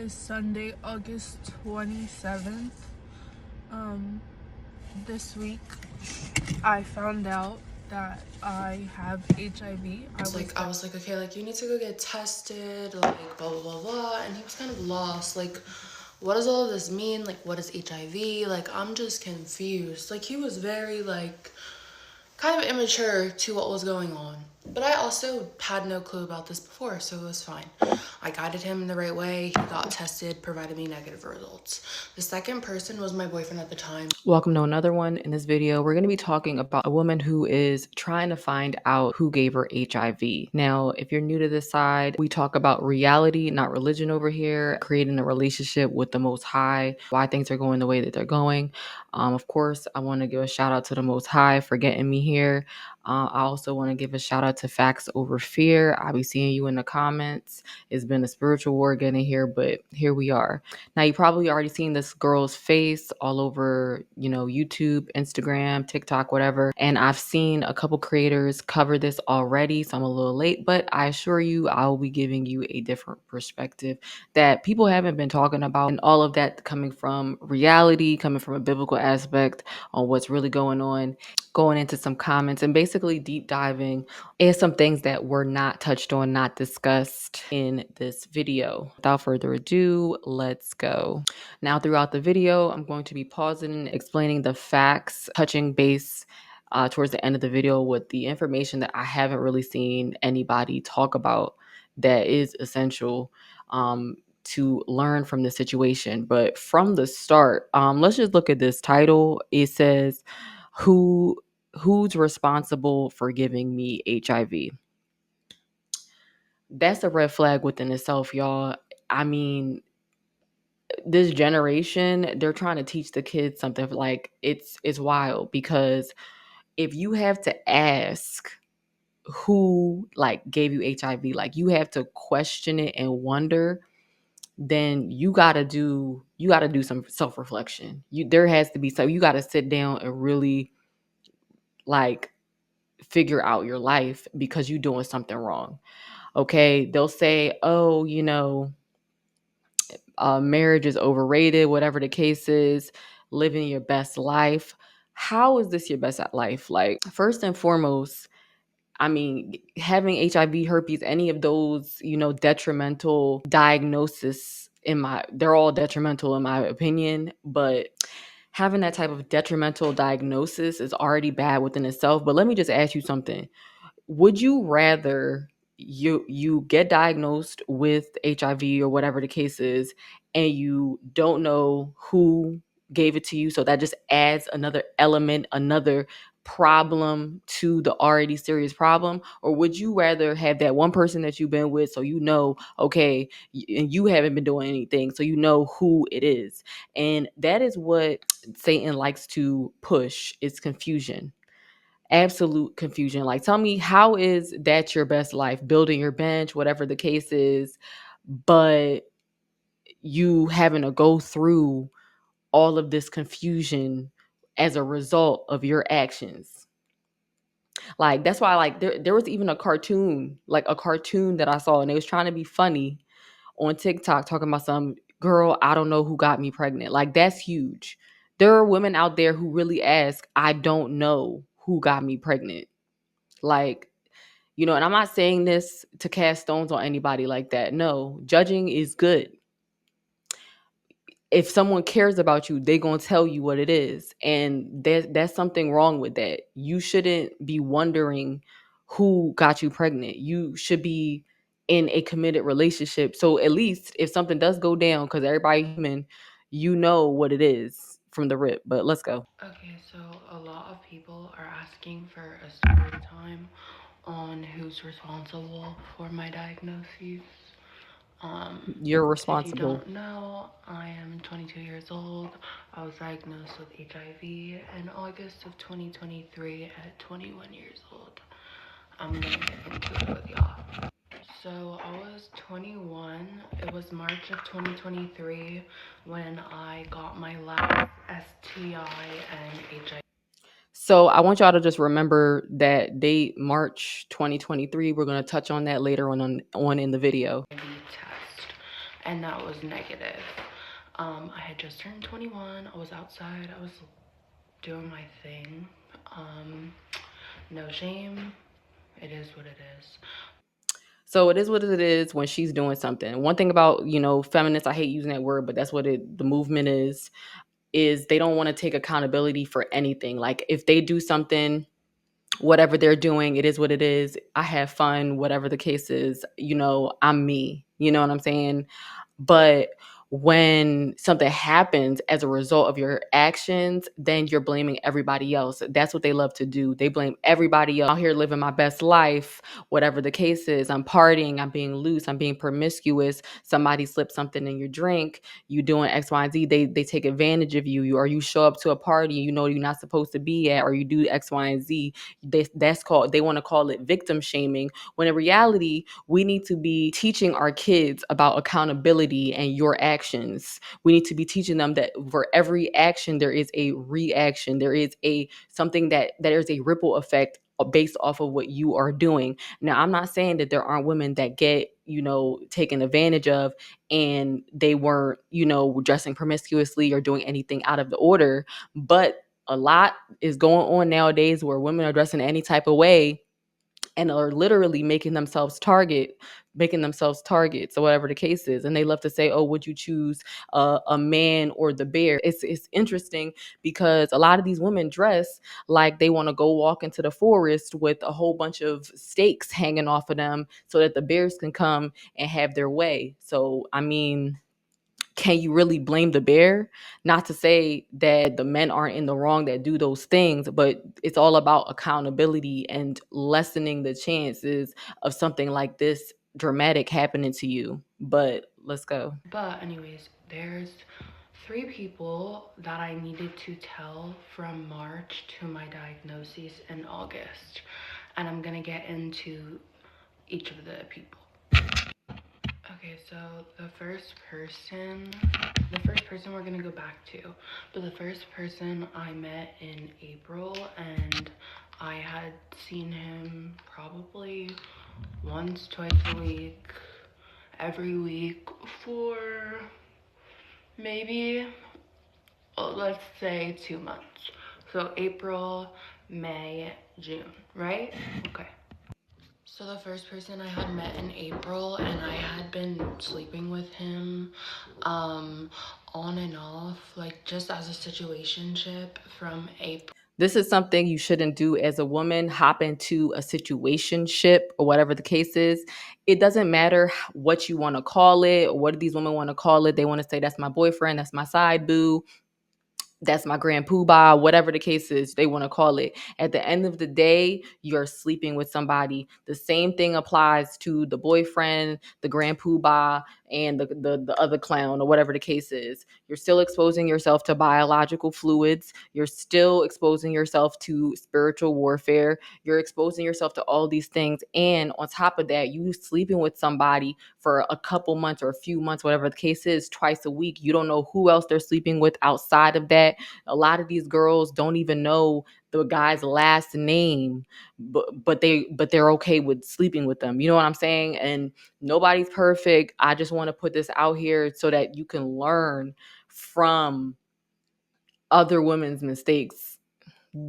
is Sunday, August 27th. This week I found out that I have HIV. I was like, okay, like, you need to go get tested, like, blah, blah, blah, blah. And he was kind of lost. Like, what does all of this mean? Like, what is HIV? Like, I'm just confused. Like, he was very, like, kind of immature to what was going on. But I also had no clue about this before, so it was fine. I guided him in the right way. He got tested, provided me negative results. The second person was my boyfriend at the time. Welcome to another one. In this video, we're going to be talking about a woman who is trying to find out who gave her HIV. Now, if you're new to this side, we talk about reality, not religion over here, creating a relationship with the Most High, why things are going the way that they're going. Of course, I want to give a shout out to the Most High for getting me here. I also want to give a shout out to Facts Over Fear. I'll be seeing you in the comments. It's been a spiritual war getting here, but here we are. Now, you probably already seen this girl's face all over, YouTube, Instagram, TikTok, whatever. And I've seen a couple creators cover this already, so I'm a little late, but I assure you I'll be giving you a different perspective that people haven't been talking about. And all of that coming from reality, coming from a biblical aspect on what's really going on, going into some comments and basically deep diving in some things that were not touched on, not discussed in this video. Without further ado, let's go. Now, throughout the video, I'm going to be pausing and explaining the facts, touching base towards the end of the video with the information that I haven't really seen anybody talk about that is essential to learn from the situation. But from the start, let's just look at this title. It says, who's responsible for giving me HIV? That's a red flag within itself, y'all. I mean, this generation, they're trying to teach the kids something. Like, it's wild, because if you have to ask who like gave you HIV, like you have to question it and wonder, then you gotta do some self-reflection. There has to be some, you gotta sit down and really like figure out your life, because you're doing something wrong. Okay, they'll say, oh, marriage is overrated, whatever the case is, living your best life. How is this your best life? Like, first and foremost, I mean, having HIV, herpes, any of those, detrimental diagnosis, they're all detrimental in my opinion, but having that type of detrimental diagnosis is already bad within itself. But let me just ask you something. Would you rather you get diagnosed with HIV or whatever the case is, and you don't know who gave it to you, so that just adds another element, another problem to the already serious problem? Or would you rather have that one person that you've been with, so okay, and you haven't been doing anything, so you know who it is? And that is what Satan likes to push, is confusion. Absolute confusion. Like, tell me, how is that your best life? Building your bench, whatever the case is, but you having to go through all of this confusion as a result of your actions. Like, that's why, like, there was even a cartoon, that I saw, and it was trying to be funny on TikTok, talking about some girl, I don't know who got me pregnant. Like, that's huge. There are women out there who really ask, I don't know who got me pregnant. Like, and I'm not saying this to cast stones on anybody like that. No, judging is good. If someone cares about you, they're going to tell you what it is. And that's something wrong with that. You shouldn't be wondering who got you pregnant. You should be in a committed relationship. So at least if something does go down, because everybody human, you know what it is from the rip. But let's go. Okay, so a lot of people are asking for a story time on who's responsible for my diagnoses. You're If you responsible. don't know, I am 22 years old. I was diagnosed with HIV in August of 2023 at 21 years old. I'm gonna get into it with y'all. So I was 21. It was March of 2023 when I got my last STI and HIV. So I want y'all to just remember that date, March 2023. We're going to touch on that later on in the video. Test. and that was negative. I had just turned 21. I was outside. I was doing my thing. No shame. It is what it is. So it is what it is when she's doing something. One thing about, feminists, I hate using that word, but that's what the movement is they don't want to take accountability for anything. Like if they do something, whatever they're doing, it is what it is. I have fun, whatever the case is, I'm me. You know what I'm saying? But when something happens as a result of your actions, then you're blaming everybody else. That's what they love to do. They blame everybody else. I'm out here living my best life, whatever the case is. I'm partying, I'm being loose, I'm being promiscuous. Somebody slipped something in your drink, you doing X, Y, and Z. They take advantage of you, or you show up to a party you're not supposed to be at, or you do X, Y, and Z. They want to call it victim shaming, when in reality, we need to be teaching our kids about accountability and your actions. We need to be teaching them that for every action, there is a reaction. There is something that there's a ripple effect based off of what you are doing. Now, I'm not saying that there aren't women that get, taken advantage of and they weren't, dressing promiscuously or doing anything out of the order. But a lot is going on nowadays where women are dressing any type of way and are literally making themselves targets or whatever the case is. And they love to say, oh, would you choose a man or the bear? It's interesting because a lot of these women dress like they want to go walk into the forest with a whole bunch of stakes hanging off of them so that the bears can come and have their way. So, I mean, can you really blame the bear? Not to say that the men aren't in the wrong that do those things, but it's all about accountability and lessening the chances of something like this dramatic happening to you. But let's go. But anyways, there's 3 people that I needed to tell from March to my diagnosis in August. And I'm gonna get into each of the people. Okay, so the first person we're gonna go back to. But the first person I met in April, and I had seen him probably once, twice a week, every week for maybe, let's say 2 months. So April, May, June, right? Okay. So the first person I had met in April, and I had been sleeping with him on and off, like just as a situationship from April. This is something you shouldn't do as a woman. Hop into a situationship or whatever the case is. It doesn't matter what you want to call it or what these women want to call it. They want to say, that's my boyfriend, that's my side boo, that's my grand poobah, whatever the case is they want to call it. At the end of the day, you're sleeping with somebody. The same thing applies to the boyfriend, the grand poobah, and the other clown or whatever the case is. You're still exposing yourself to biological fluids. You're still exposing yourself to spiritual warfare. You're exposing yourself to all these things. And on top of that, you sleeping with somebody for a couple months or a few months, whatever the case is, twice a week. You don't know who else they're sleeping with outside of that. A lot of these girls don't even know the guy's last name, but they're okay with sleeping with them. You know what I'm saying? And nobody's perfect. I just want to put this out here so that you can learn from other women's mistakes.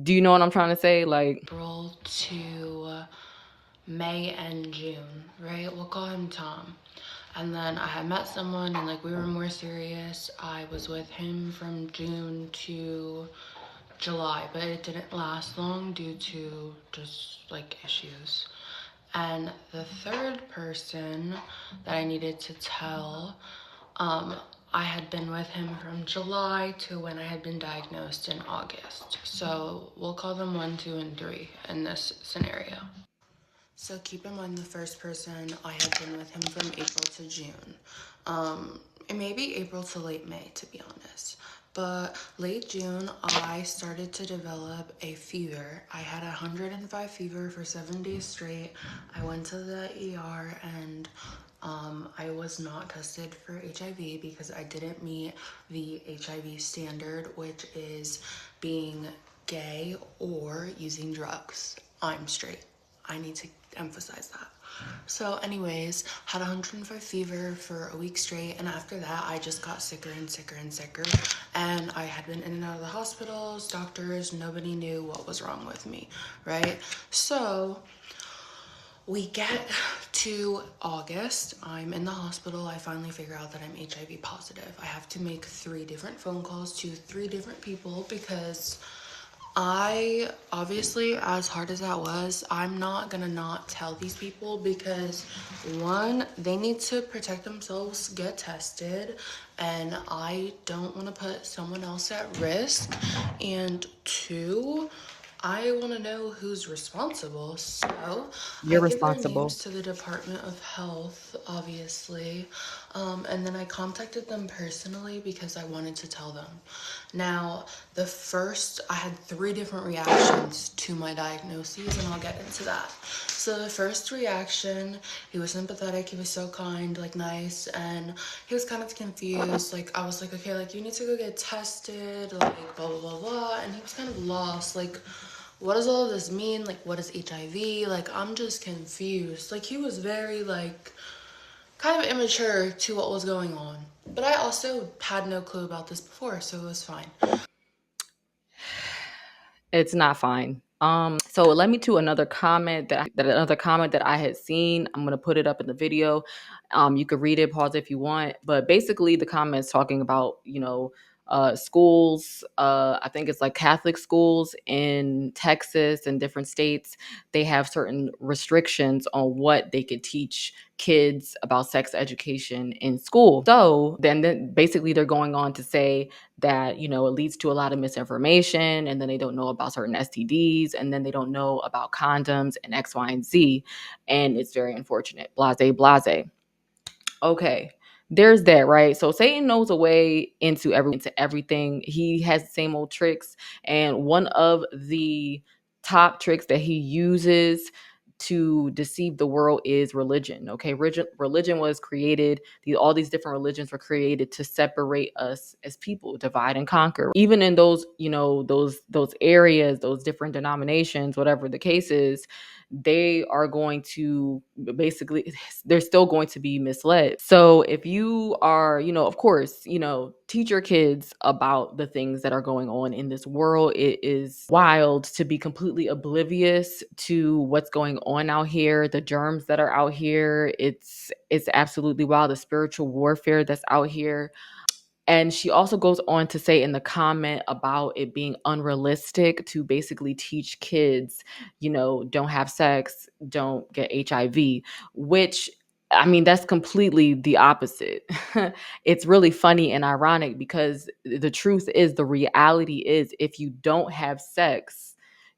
Do you know what I'm trying to say? Like, April to May and June, right? We'll call him Tom. And then I had met someone, and like we were more serious. I was with him from June to July, but it didn't last long due to just like issues. And the third person that I needed to tell, I had been with him from July to when I had been diagnosed in August. So we'll call them 1, 2, and 3 in this scenario. So keep in mind the first person, I had been with him from April to June. It may be April to late May, to be honest. But late June, I started to develop a fever. I had 105 fever for 7 days straight. I went to the ER, and I was not tested for HIV because I didn't meet the HIV standard, which is being gay or using drugs. I'm straight. I need to emphasize that. So anyways, had 105 fever for a week straight, and after that I just got sicker and sicker and sicker, and I had been in and out of the hospitals, doctors, nobody knew what was wrong with me, right? So we get to August, I'm in the hospital, I finally figure out that I'm HIV positive. I have to make 3 different phone calls to 3 different people because I obviously, as hard as that was, I'm not gonna not tell these people because one, they need to protect themselves, get tested, and I don't want to put someone else at risk. And two, I want to know who's responsible. So I You're give their responsible. names to the Department of Health, obviously. And then I contacted them personally because I wanted to tell them. Now, I had 3 different reactions to my diagnoses, and I'll get into that. So the first reaction, he was sympathetic, he was so kind, like nice, and he was kind of confused. Like, I was like, okay, like, you need to go get tested, like, blah, blah, blah, blah. And he was kind of lost, like, what does all of this mean? Like, what is HIV? Like, I'm just confused. Like, he was very, like, kind of immature to what was going on. But I also had no clue about this before, so it was fine. It's not fine. So it led me to another comment that I had seen. I'm gonna put it up in the video. You could read it, pause if you want. But basically, the comments talking about schools. I think it's like Catholic schools in Texas and different states. They have certain restrictions on what they could teach kids about sex education in school. So then basically they're going on to say that it leads to a lot of misinformation, and then they don't know about certain STDs, and then they don't know about condoms and X, Y, and Z, and it's very unfortunate. Blase, blase. Okay, there's that, right? So Satan knows a way into everything. He has the same old tricks, and one of the top tricks that he uses to deceive the world is religion. Okay, religion was created. All these different religions were created to separate us as people, divide and conquer. Even in those, those areas, those different denominations, whatever the case is, they are going to basically, they're still going to be misled. So if you are, of course, teach your kids about the things that are going on in this world. It is wild to be completely oblivious to what's going on out here, the germs that are out here. It's absolutely wild, the spiritual warfare that's out here. And she also goes on to say in the comment about it being unrealistic to basically teach kids, don't have sex, don't get HIV, which, I mean, that's completely the opposite. It's really funny and ironic because the truth is, the reality is, if you don't have sex,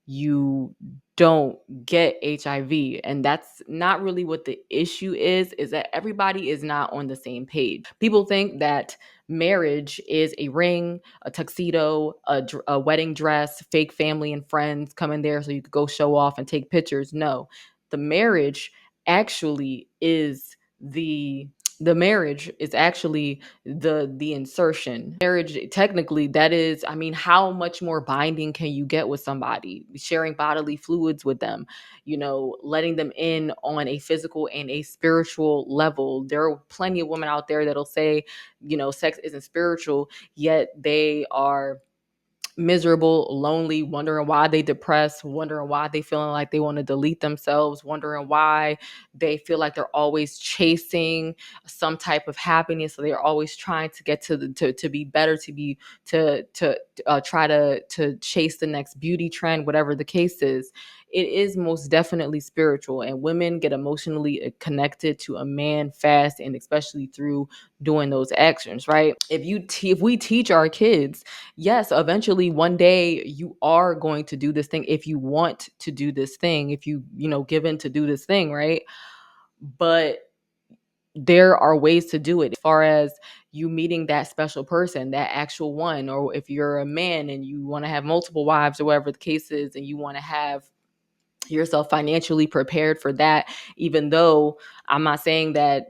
you don't get HIV. And that's not really what the issue is that everybody is not on the same page. People think that marriage is a ring, a tuxedo, a wedding dress, fake family and friends come in there so you could go show off and take pictures. No, the marriage actually is the marriage is actually the insertion. Marriage, technically, that is, I mean, how much more binding can you get with somebody? Sharing bodily fluids with them, letting them in on a physical and a spiritual level. There are plenty of women out there that'll say, sex isn't spiritual, yet they are miserable, lonely, wondering why they depressed, wondering why they feeling like they want to delete themselves, wondering why they feel like they're always chasing some type of happiness. So they're always trying to get to be better, to try to chase the next beauty trend, whatever the case is. It is most definitely spiritual, and women get emotionally connected to a man fast, and especially through doing those actions, right? If we teach our kids, yes, eventually one day you are going to do this thing if you want to do this thing, if give in to do this thing, right? But there are ways to do it, as far as you meeting that special person, that actual one, or if you're a man and you want to have multiple wives or whatever the case is, and you want to have yourself financially prepared for that. Even though I'm not saying that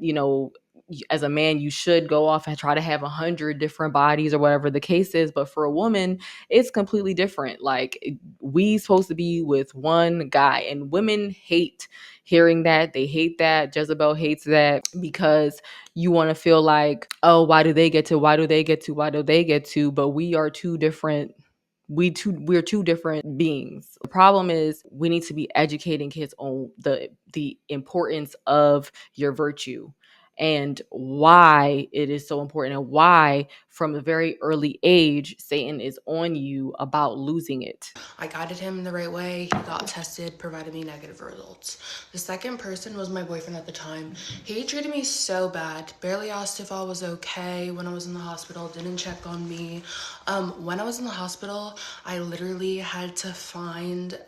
as a man, you should go off and try to have 100 different bodies or whatever the case is. But for a woman, it's completely different. Like, we supposed to be with one guy, and women hate hearing that. They hate that. Jezebel hates that, because you want to feel like, oh, why do they get to? Why do they get to? Why do they get to? But we are two different. We're two different beings. The problem is, we need to be educating kids on the importance of your virtue, and why it is so important, and why from a very early age Satan is on you about losing it. I guided him the right way. He got tested, provided me negative results. The second person was my boyfriend at the time. He treated me so bad, barely asked if I was okay when I was in the hospital, didn't check on me. When I was in the hospital, I literally had to find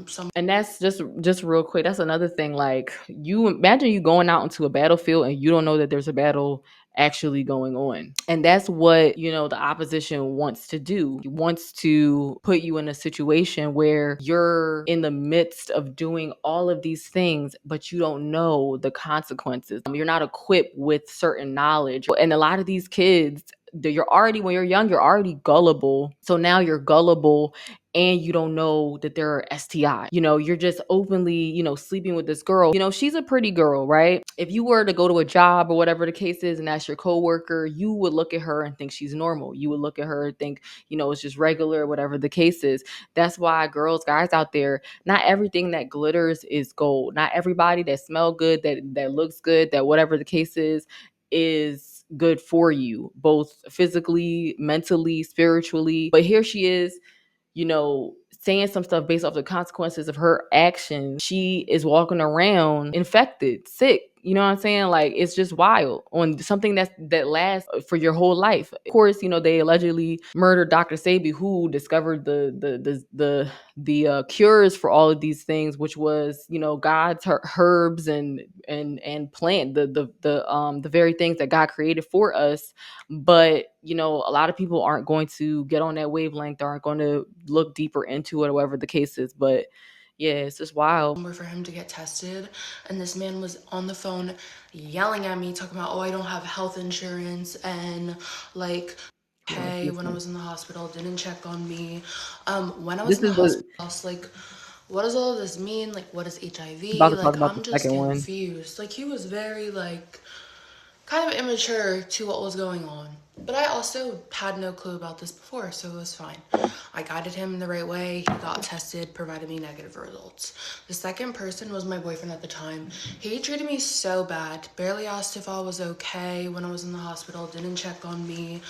some. And that's just real quick, that's another thing. Like, you imagine you going out into a battlefield and you don't know that there's a battle actually going on. And that's what, the opposition wants to do. He wants to put you in a situation where you're in the midst of doing all of these things, but you don't know the consequences. You're not equipped with certain knowledge. And a lot of these kids, you're already, when you're young, you're already gullible. So now you're gullible, and you don't know that there are STI. You're just openly, sleeping with this girl. She's a pretty girl, right? If you were to go to a job or whatever the case is, and that's your coworker, you would look at her and think she's normal. You would look at her and think, it's just regular, whatever the case is. That's why, girls, guys out there, not everything that glitters is gold. Not everybody that smell good, that looks good, that whatever the case is good for you, both physically, mentally, spiritually. But here she is, saying some stuff based off the consequences of her action. She is walking around infected, sick. You know what I'm saying? Like, it's just wild on something that lasts for your whole life. Of course, they allegedly murdered Dr. Sabi, who discovered the cures for all of these things, which was, God's herbs and plant, the very things that God created for us. But a lot of people aren't going to get on that wavelength, aren't going to look deeper into it, or whatever the case is. But yeah, it's just wild. For him to get tested, and this man was on the phone yelling at me, talking about, oh, I don't have health insurance, and like, hey, when I was in the hospital, didn't check on me. When I was This in the is hospital, I was like, what does all of this mean? Like, what is about HIV? to talk Like, about I'm the just second one. confused. Like, he was very kind of immature to what was going on. But I also had no clue about this before, so it was fine. I guided him the right way. He got tested, provided me negative results. The second person was my boyfriend at the time. He treated me so bad, barely asked if I was okay when I was in the hospital, didn't check on me.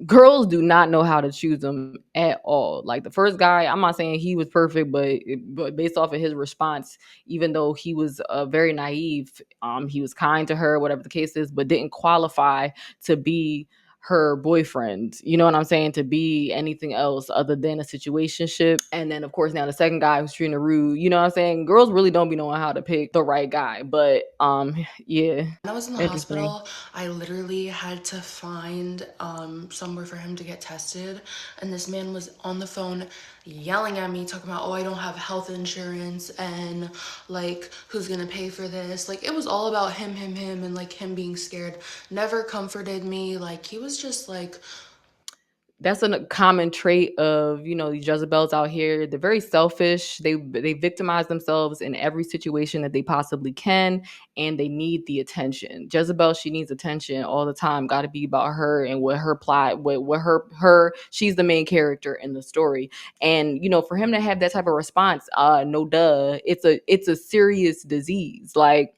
Girls do not know how to choose them at all. Like, the first guy, I'm not saying he was perfect, but based off of his response, even though he was very naive, he was kind to her, whatever the case is, but didn't qualify to be her boyfriend. You know what I'm saying? To be anything else other than a situationship. And then, of course, now the second guy who's treating her rude. You know what I'm saying? Girls really don't be knowing how to pick the right guy. But yeah. When I was in the Interesting. hospital, I literally had to find somewhere for him to get tested. And this man was on the phone yelling at me, talking about, oh, I don't have health insurance, and like, who's gonna pay for this? Like, it was all about him, and like him being scared. Never comforted me. Like, he was just like, that's a common trait of, these Jezebels out here. They're very selfish. They victimize themselves in every situation that they possibly can, and they need the attention. Jezebel, she needs attention all the time. Got to be about her and what her plot, what her she's the main character in the story. And for him to have that type of response, no duh, it's a serious disease. Like,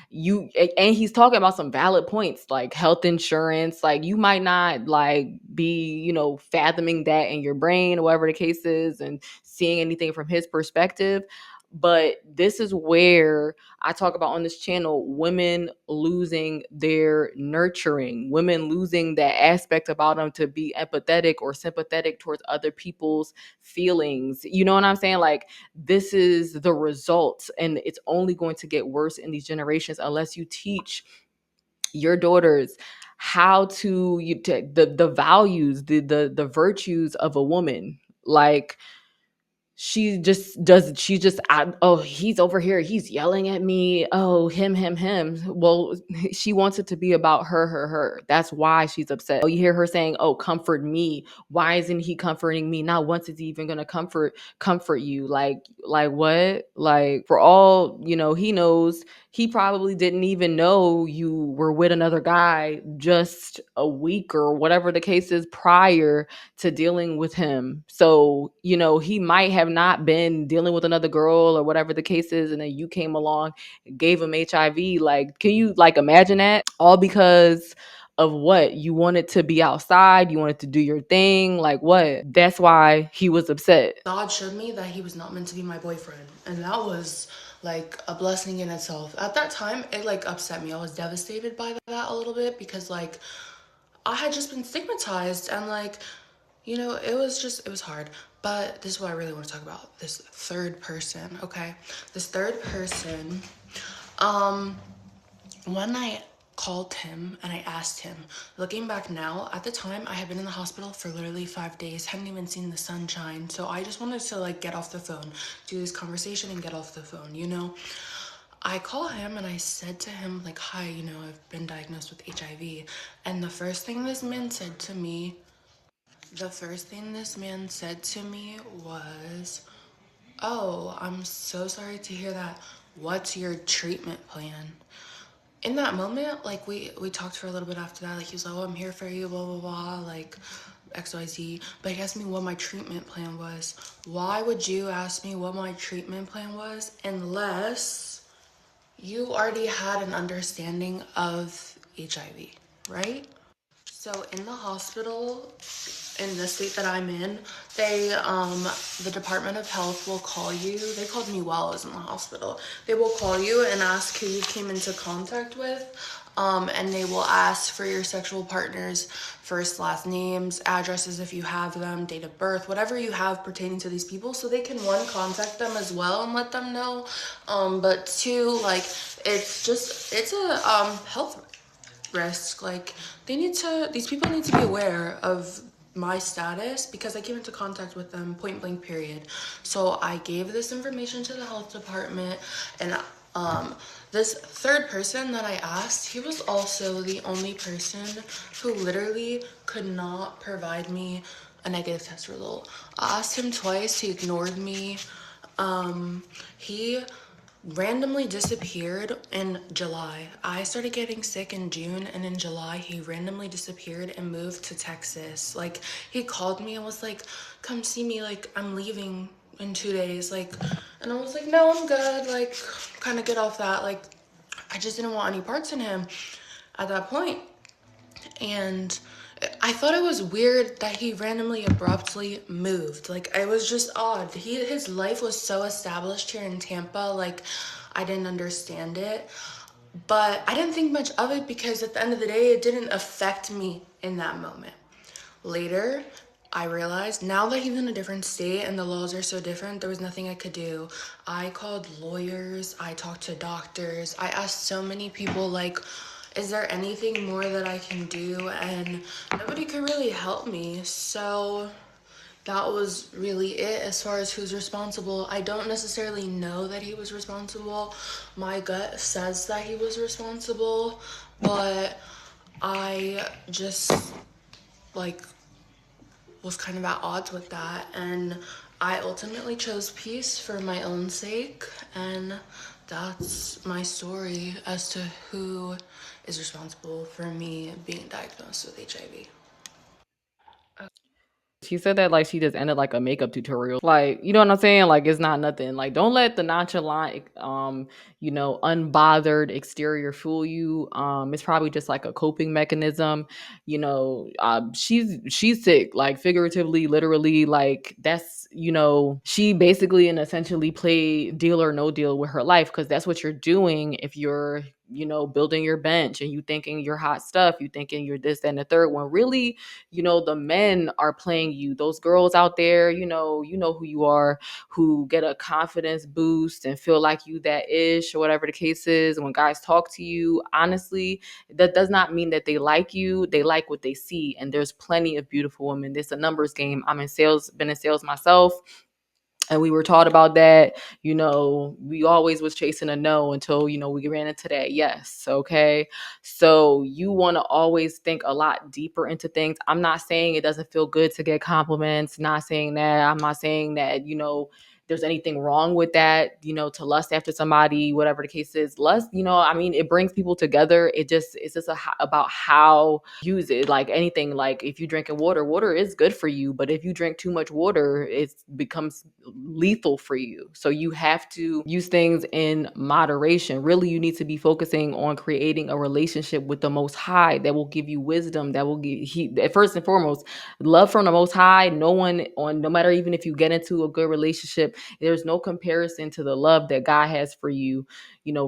and he's talking about some valid points, like health insurance. Like, you might not like be fathoming that in your brain, or whatever the case is, and seeing anything from his perspective. But this is where I talk about on this channel, women losing their nurturing, women losing that aspect about them to be empathetic or sympathetic towards other people's feelings. You know what I'm saying? Like, this is the result, and it's only going to get worse in these generations unless you teach your daughters how to the values, the virtues of a woman. Like, oh, he's over here, he's yelling at me, oh, him. Well, she wants it to be about her. That's why she's upset. Oh, you hear her saying, oh, comfort me. Why isn't he comforting me? Not once is he even gonna comfort you. Like what? Like, for all he knows, he probably didn't even know you were with another guy just a week or whatever the case is prior to dealing with him. So, he might have not been dealing with another girl or whatever the case is. And then you came along, gave him HIV. Like, can you imagine that? All because of what? You wanted to be outside. You wanted to do your thing. Like, what? That's why he was upset. God showed me that he was not meant to be my boyfriend. And that was like a blessing in itself. At that time, it upset me. I was devastated by that a little bit because I had just been stigmatized and it was hard. But this is what I really want to talk about. This third person, okay? This third person, one night called him and I asked him, looking back now, at the time I had been in the hospital for literally 5 days, hadn't even seen the sunshine. So I just wanted to get off the phone, do this conversation and get off the phone. I call him and I said to him hi, I've been diagnosed with HIV. And the first thing this man said to me was, oh, I'm so sorry to hear that. What's your treatment plan? In that moment, we talked for a little bit after that. He was like, oh, I'm here for you, blah, blah, blah, XYZ. But he asked me what my treatment plan was. Why would you ask me what my treatment plan was unless you already had an understanding of HIV, right? So in the hospital, in the state that I'm in, the Department of Health will call you. They called me while I was in the hospital. They will call you and ask who you came into contact with. And they will ask for your sexual partner's first, last names, addresses if you have them, date of birth, whatever you have pertaining to these people, so they can, one, contact them as well and let them know. But two, it's a health risk. These people need to be aware of my status because I came into contact with them point blank period. So I gave this information to the health department, and this third person that I asked, he was also the only person who literally could not provide me a negative test result. I asked him twice, he ignored me. He randomly disappeared in July. I started getting sick in June, and in July he randomly disappeared and moved to Texas. He called me and was like, come see me, I'm leaving in 2 days, and I was like, no, I'm good, kind of get off that. I just didn't want any parts in him at that point. And I thought it was weird that he randomly abruptly moved. It was just odd. His life was so established here in Tampa, I didn't understand it. But I didn't think much of it because at the end of the day, it didn't affect me in that moment. Later, I realized now that he's in a different state and the laws are so different, there was nothing I could do. I called lawyers, I talked to doctors, I asked so many people, is there anything more that I can do? And nobody could really help me. So that was really it as far as who's responsible. I don't necessarily know that he was responsible. My gut says that he was responsible, but I just was kind of at odds with that, and I ultimately chose peace for my own sake, and that's my story as to who is responsible for me being diagnosed with HIV. She said that she just ended a makeup tutorial. You know what I'm saying? It's not nothing. Don't let the nonchalant, unbothered exterior fool you. It's probably just a coping mechanism. She's sick, figuratively, literally, that's, she basically and essentially play deal or no deal with her life, because that's what you're doing if you're building your bench and you thinking you're hot stuff, you thinking you're this, that, and the third, when really the men are playing you. Those girls out there, who you are, who get a confidence boost and feel like you that ish or whatever the case is. When guys talk to you, honestly, that does not mean that they like you. They like what they see. And there's plenty of beautiful women. This is a numbers game. I'm in sales, been in sales myself. And we were taught about that. We always was chasing a no until, we ran into that yes. Okay. So you want to always think a lot deeper into things. I'm not saying it doesn't feel good to get compliments. Not saying that. I'm not saying that, there's anything wrong with that, to lust after somebody, whatever the case is. Lust, it brings people together. It's just about how you use it. Like anything, like if you drinking water is good for you, but if you drink too much water, it becomes lethal for you. So you have to use things in moderation. Really, you need to be focusing on creating a relationship with the Most High that will give you wisdom, that will give first and foremost, love from the Most High. No matter, even if you get into a good relationship, there's no comparison to the love that God has for you,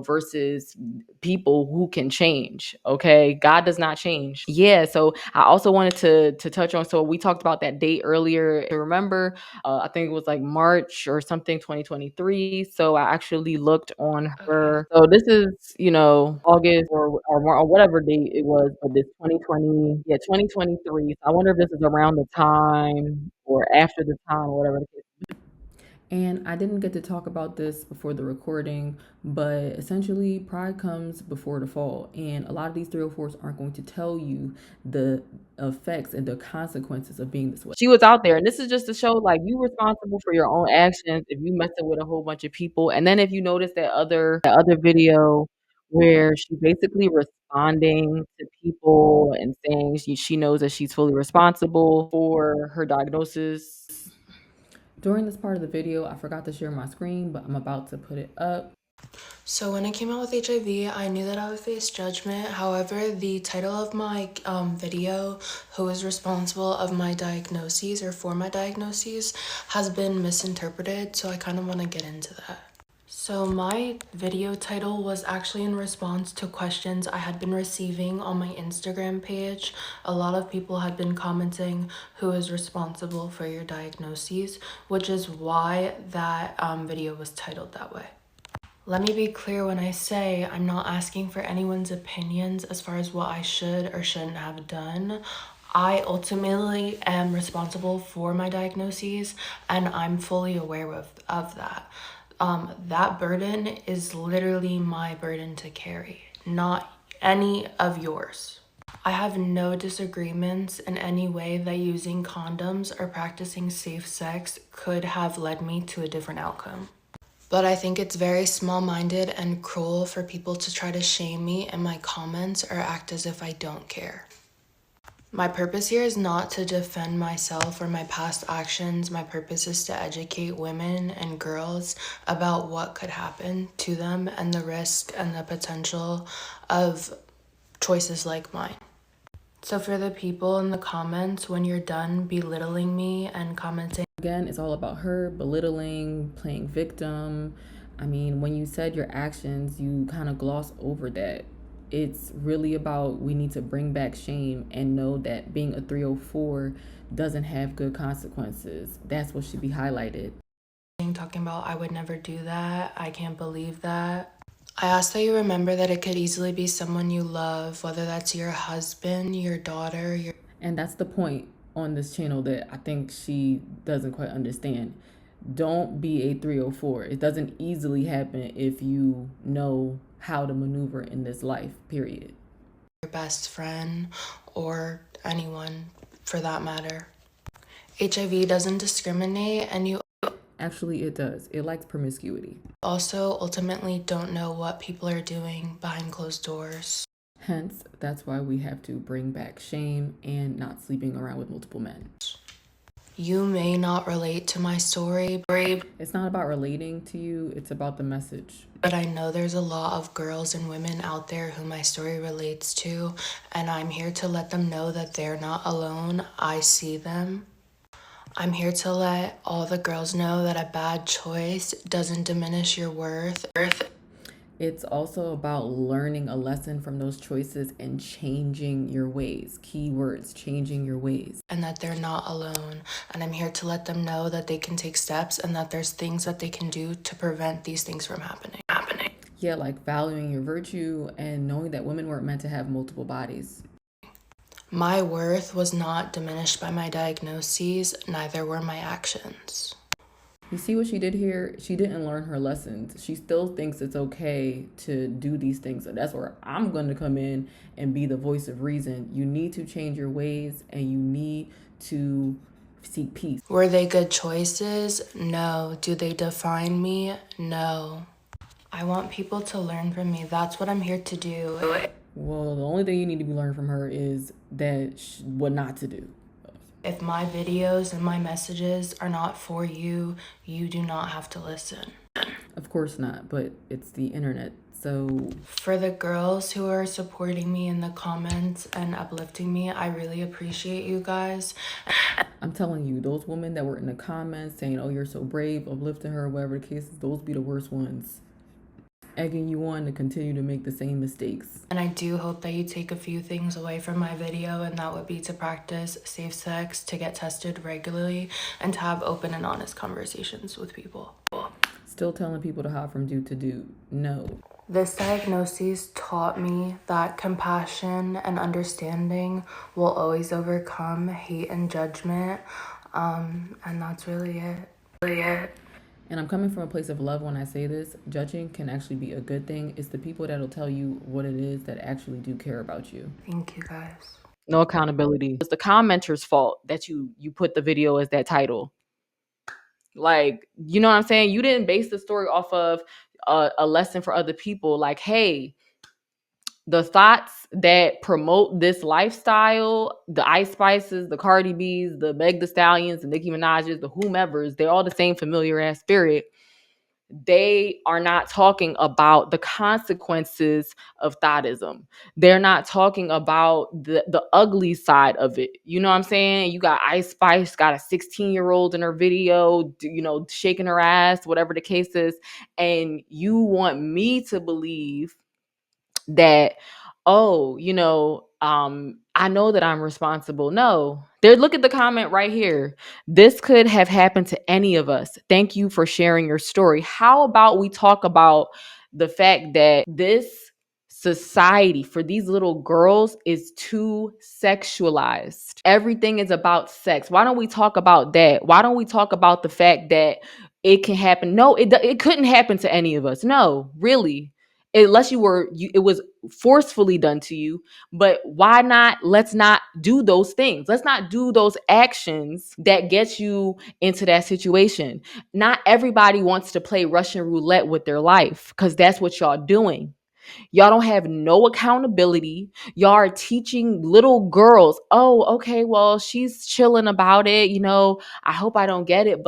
versus people who can change. Okay. God does not change. Yeah. So I also wanted to touch on, so we talked about that date earlier. Remember, I think it was like March or something, 2023. So I actually looked on her. So this is, August or whatever date it was, but this 2020, yeah, 2023. So I wonder if this is around the time or after the time or whatever the case. And I didn't get to talk about this before the recording, but essentially, pride comes before the fall. And a lot of these 304s aren't going to tell you the effects and the consequences of being this way. She was out there, and this is just to show like you responsible for your own actions if you messing with a whole bunch of people. And then if you notice that other video where she basically responding to people and saying she knows that she's fully responsible for her diagnosis. During this part of the video, I forgot to share my screen, but I'm about to put it up. So when I came out with HIV, I knew that I would face judgment. However, the title of my video, who is responsible of my diagnoses or for my diagnoses, has been misinterpreted. So I kind of want to get into that. So my video title was actually in response to questions I had been receiving on my Instagram page. A lot of people had been commenting who is responsible for your diagnoses, which is why that video was titled that way. Let me be clear when I say I'm not asking for anyone's opinions as far as what I should or shouldn't have done. I ultimately am responsible for my diagnoses, and I'm fully aware of that. That burden is literally my burden to carry, not any of yours. I have no disagreements in any way that using condoms or practicing safe sex could have led me to a different outcome. But I think it's very small-minded and cruel for people to try to shame me in my comments or act as if I don't care. My purpose here is not to defend myself or my past actions. My purpose is to educate women and girls about what could happen to them and the risk and the potential of choices like mine. So for the people in the comments, when you're done belittling me and commenting, again, it's all about her belittling, playing victim. When you said your actions, you kind of gloss over that. It's really about, we need to bring back shame and know that being a 304 doesn't have good consequences. That's what should be highlighted. Talking about I would never do that, I can't believe that. I ask that you remember that it could easily be someone you love, whether that's your husband, your daughter, And that's the point on this channel that I think she doesn't quite understand. Don't be a 304. It doesn't easily happen if you know how to maneuver in this life, period. Your best friend, or anyone for that matter. HIV doesn't discriminate, and you actually, it does. It likes promiscuity. Also, ultimately don't know what people are doing behind closed doors. Hence, that's why we have to bring back shame and not sleeping around with multiple men. You may not relate to my story. It's not about relating to you, it's about the message. But I know there's a lot of girls and women out there who my story relates to, and I'm here to let them know that they're not alone. I see them. I'm here to let all the girls know that a bad choice doesn't diminish your worth. It's also about learning a lesson from those choices and changing your ways. Keywords, changing your ways. And that they're not alone. And I'm here to let them know that they can take steps and that there's things that they can do to prevent these things from happening. Yeah, like valuing your virtue and knowing that women weren't meant to have multiple bodies. My worth was not diminished by my diagnoses, neither were my actions. You see what she did here? She didn't learn her lessons. She still thinks it's okay to do these things. So that's where I'm going to come in and be the voice of reason. You need to change your ways and you need to seek peace. Were they good choices? No. Do they define me? No. I want people to learn from me. That's what I'm here to do. Well, the only thing you need to be learning from her is that what not to do. If my videos and my messages are not for you, you do not have to listen. Of course not, but it's the internet. So for the girls who are supporting me in the comments and uplifting me, I really appreciate you guys. I'm telling you, those women that were in the comments saying, oh, you're so brave, uplifting her, whatever the case is, those be the worst ones. Egging you on to continue to make the same mistakes. And I do hope that you take a few things away from my video, and that would be to practice safe sex, to get tested regularly, and to have open and honest conversations with people. Still telling people to hop from dude to dude. No. This diagnosis taught me that compassion and understanding will always overcome hate and judgment. And that's really it. And I'm coming from a place of love when I say this. Judging can actually be a good thing. It's the people that'll tell you what it is that actually do care about you. Thank you, guys. No accountability. It's the commenter's fault that you put the video as that title. Like, you know what I'm saying? You didn't base the story off of a lesson for other people. Like, hey, the thoughts that promote this lifestyle, the Ice Spices, the Cardi B's, the Meg Thee Stallions, the Nicki Minaj's, the whomevers, they're all the same familiar ass spirit. They are not talking about the consequences of thoughtism. They're not talking about the ugly side of it. You know what I'm saying? You got Ice Spice, got a 16-year-old in her video, you know, shaking her ass, whatever the case is. And you want me to believe that, oh, you know, I know that I'm responsible. No, look at the comment right here. This could have happened to any of us. Thank you for sharing your story. How about we talk about the fact that this society for these little girls is too sexualized. Everything is about sex. Why don't we talk about that? Why don't we talk about the fact that it can happen? No, it couldn't happen to any of us. No, really. Unless it was forcefully done to you. But why not? Let's not do those things. Let's not do those actions that get you into that situation. Not everybody wants to play Russian roulette with their life, because that's what y'all doing. Y'all don't have no accountability. Y'all are teaching little girls, oh, okay, well, she's chilling about it. You know, I hope I don't get it,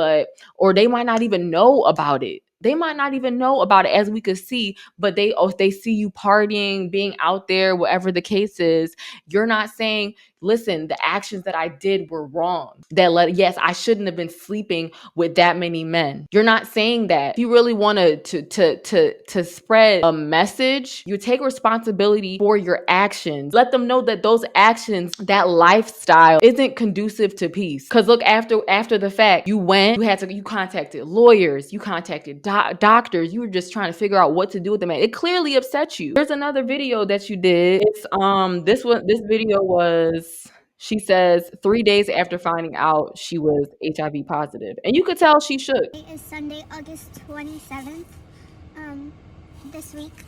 or they might not even know about it. They might not even know about it, as we could see, but they see you partying, being out there, whatever the case is. You're not saying, listen, the actions that I did were wrong. Yes, I shouldn't have been sleeping with that many men. You're not saying that. If you really want to spread a message, you take responsibility for your actions. Let them know that those actions, that lifestyle isn't conducive to peace. Because look, after the fact, you contacted lawyers, you contacted doctors, you were just trying to figure out what to do with the man. It clearly upset you. There's another video that you did. It's this video was, she says, 3 days after finding out she was HIV positive. And you could tell she shook. It is Sunday, August 27th. This week,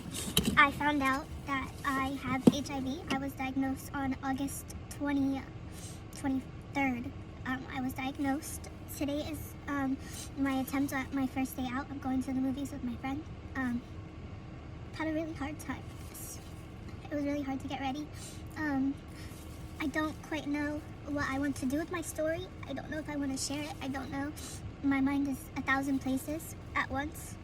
I found out that I have HIV. I was diagnosed on August 23rd. I was diagnosed. Today is my attempt at my first day out. I'm going to the movies with my friend. Had a really hard time. It was really hard to get ready. I don't quite know what I want to do with my story. I don't know if I want to share it. I don't know. My mind is 1,000 places at once.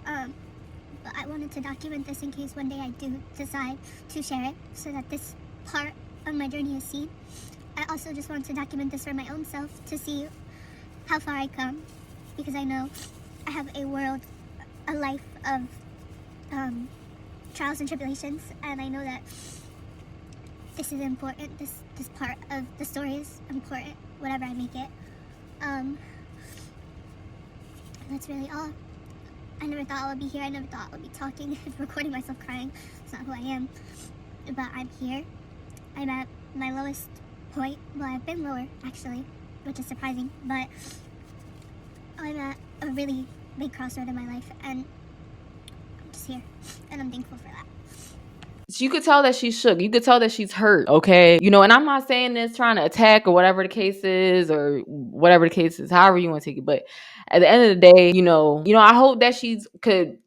But I wanted to document this in case one day I do decide to share it, so that this part of my journey is seen. I also just want to document this for my own self, to see how far I come, because I know I have a life of trials and tribulations, and I know that this is important. This part of the story is important, whatever I make it. That's really all. I never thought I would be here. I never thought I would be talking and recording myself crying. It's not who I am. But I'm here. I'm at my lowest point. Well, I've been lower, actually, which is surprising. But I'm at a really big crossroad in my life, and I'm just here, and I'm thankful for that. You could tell that she's shook. You could tell that she's hurt. Okay. And I'm not saying this trying to attack or whatever the case is, however you want to take it. But at the end of the day, I hope that she's could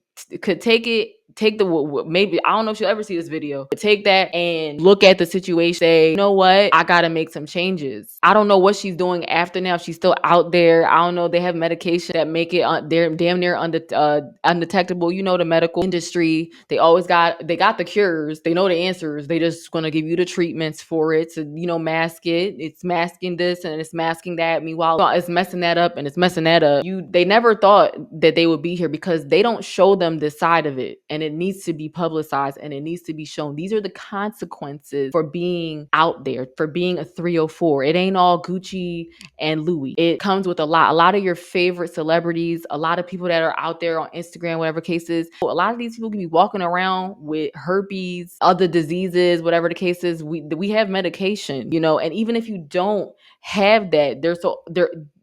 take the, maybe, I don't know if she'll ever see this video, but take that and look at the situation, say, you know what, I gotta make some changes. I don't know what she's doing after now, if she's still out there. I don't know. They have medication that make it they're damn near undetectable. The medical industry, they got the cures, they know the answers, they just gonna give you the treatments for it to mask it. It's masking this and it's masking that, meanwhile it's messing that up and it's messing that up. They never thought that they would be here because they don't show them this side of it, and it needs to be publicized and it needs to be shown. These are the consequences for being out there, for being a 304. It ain't all Gucci and Louis. It comes with a lot of your favorite celebrities, a lot of people that are out there on Instagram, whatever cases. A lot of these people can be walking around with herpes, other diseases, whatever the case is. We have medication, and even if you don't have that,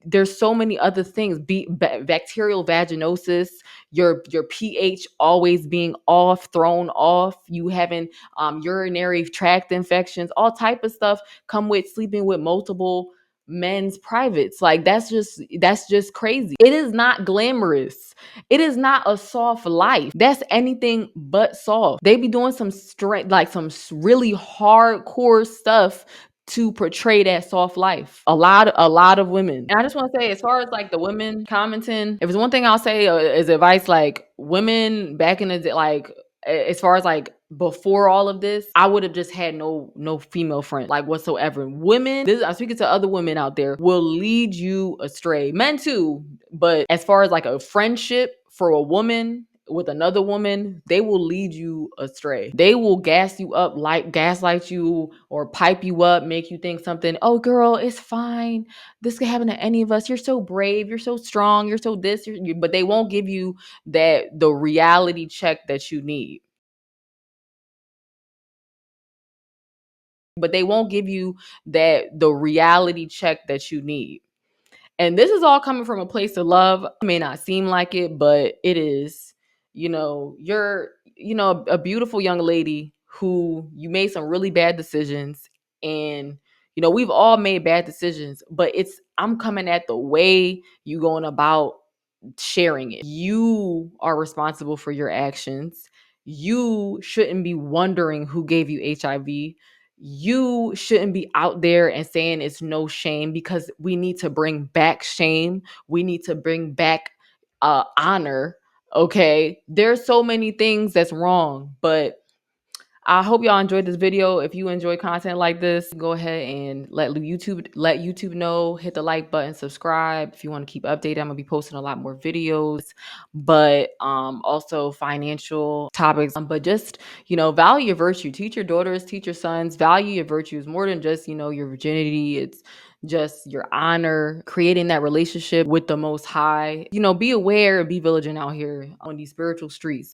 there's so many other things. Bacterial vaginosis, your pH always being thrown off, you having urinary tract infections, all type of stuff come with sleeping with multiple men's privates. Like, that's just crazy. It is not glamorous. It is not a soft life. That's anything but soft. They be doing some some really hardcore stuff to portray that soft life. A lot of women. And I just want to say, as far as like the women commenting, if there's one thing I'll say is advice, like, women back in the day, like, as far as like before all of this, I would have just had no female friend, like, whatsoever. Women, I'm speaking to other women out there, will lead you astray. Men too, but as far as like a friendship for a woman with another woman, they will lead you astray. They will gas you up, like gaslight you or pipe you up, make you think something, oh girl, it's fine, this could happen to any of us, you're so brave, you're so strong, you're so this, but they won't give you the reality check that you need. But they won't give you the reality check that you need. And this is all coming from a place of love. It may not seem like it, but it is. You're a beautiful young lady who, you made some really bad decisions, and we've all made bad decisions, but I'm coming at the way you going about sharing it. You are responsible for your actions. You shouldn't be wondering who gave you HIV. You shouldn't be out there and saying it's no shame, because we need to bring back shame. We need to bring back honor. Okay. There's so many things that's wrong, but I hope y'all enjoyed this video. If you enjoy content like this, go ahead and let YouTube know. Hit the like button, subscribe if you want to keep updated. I'm gonna be posting a lot more videos, but also financial topics. But just value your virtue. Teach your daughters, teach your sons, value your virtues more than just your virginity. It's just your honor, creating that relationship with the Most High. Be aware and be vigilant out here on these spiritual streets.